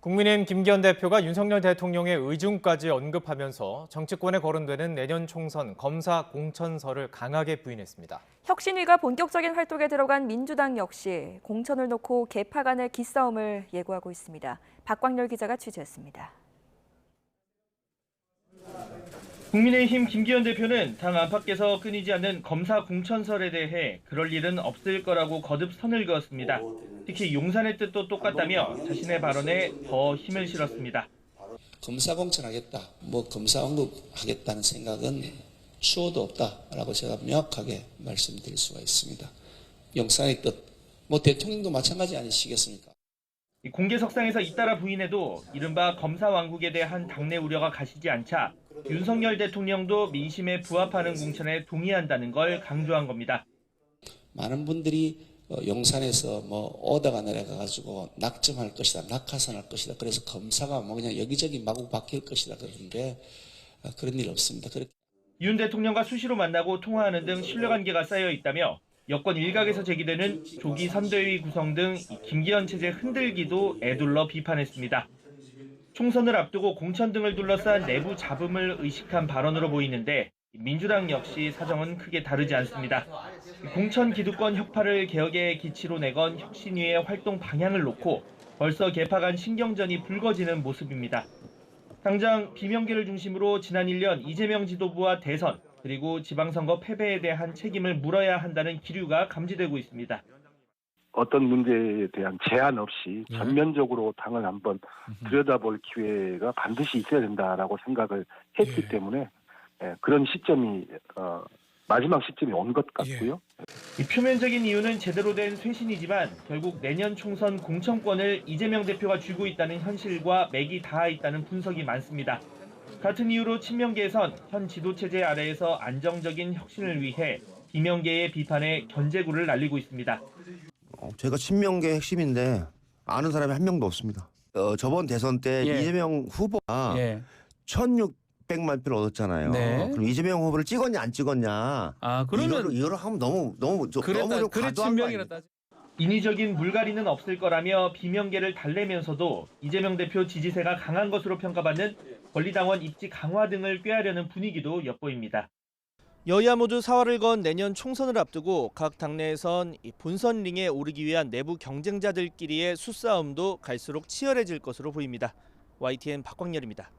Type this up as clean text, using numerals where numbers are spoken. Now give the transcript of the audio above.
국민의힘 김기현 대표가 윤석열 대통령의 의중까지 언급하면서 정치권에 거론되는 내년 총선 검사 공천설을 강하게 부인했습니다. 혁신위가 본격적인 활동에 들어간 민주당 역시 공천을 놓고 계파 간의 기싸움을 예고하고 있습니다. 박광렬 기자가 취재했습니다. 국민의힘 김기현 대표는 당 안팎에서 끊이지 않는 검사 공천설에 대해 그럴 일은 없을 거라고 거듭 선을 그었습니다. 특히 용산의 뜻도 똑같다며 자신의 발언에 더 힘을 실었습니다. 검사 공천하겠다, 검사 언급하겠다는 생각은 추호도 없다라고 제가 명확하게 말씀드릴 수가 있습니다. 용산의 뜻, 대통령도 마찬가지 아니시겠습니까? 공개석상에서 잇따라 부인해도 이른바 검사 왕국에 대한 당내 우려가 가시지 않자 윤석열 대통령도 민심에 부합하는 공천에 동의한다는 걸 강조한 겁니다. 많은 분들이 용산에서 오다가 내려가가지고 낙점할 것이다, 낙하산할 것이다. 그래서 검사가 그냥 여기저기 마구 바뀔 것이다 그러는데 그런 일 없습니다. 윤 대통령과 수시로 만나고 통화하는 등 신뢰관계가 쌓여 있다며 여권 일각에서 제기되는 조기 선대위 구성 등 김기현 체제 흔들기도 애둘러 비판했습니다. 총선을 앞두고 공천 등을 둘러싼 내부 잡음을 의식한 발언으로 보이는데 민주당 역시 사정은 크게 다르지 않습니다. 공천 기득권 혁파를 개혁의 기치로 내건 혁신위의 활동 방향을 놓고 벌써 계파 간 신경전이 불거지는 모습입니다. 당장 비명계를 중심으로 지난 1년 이재명 지도부와 대선 그리고 지방선거 패배에 대한 책임을 물어야 한다는 기류가 감지되고 있습니다. 어떤 문제에 대한 제한 없이 전면적으로 당을 한번 들여다볼 기회가 반드시 있어야 된다라고 생각을 했기 때문에 그런 시점이 마지막 시점이 온 것 같고요. 표면적인 이유는 제대로 된 쇄신이지만 결국 내년 총선 공천권을 이재명 대표가 쥐고 있다는 현실과 맥이 닿아 있다는 분석이 많습니다. 같은 이유로 친명계에선 현 지도체제 아래에서 안정적인 혁신을 위해 비명계의 비판에 견제구를 날리고 있습니다. 제가 친명계 핵심인데 아는 사람이 한 명도 없습니다. 저번 대선 때 이재명 후보가 1,600만 표를 얻었잖아요. 네. 그럼 이재명 후보를 찍었냐 안 찍었냐? 그러면 이거를 하면 너무 좀 과도한 거 아니에요? 인위적인 물갈이는 없을 거라며 비명계를 달래면서도 이재명 대표 지지세가 강한 것으로 평가받는 권리당원 입지 강화 등을 꾀하려는 분위기도 엿보입니다. 여야 모두 사활을 건 내년 총선을 앞두고 각 당내에선 본선 링에 오르기 위한 내부 경쟁자들끼리의 수싸움도 갈수록 치열해질 것으로 보입니다. YTN 박광렬입니다.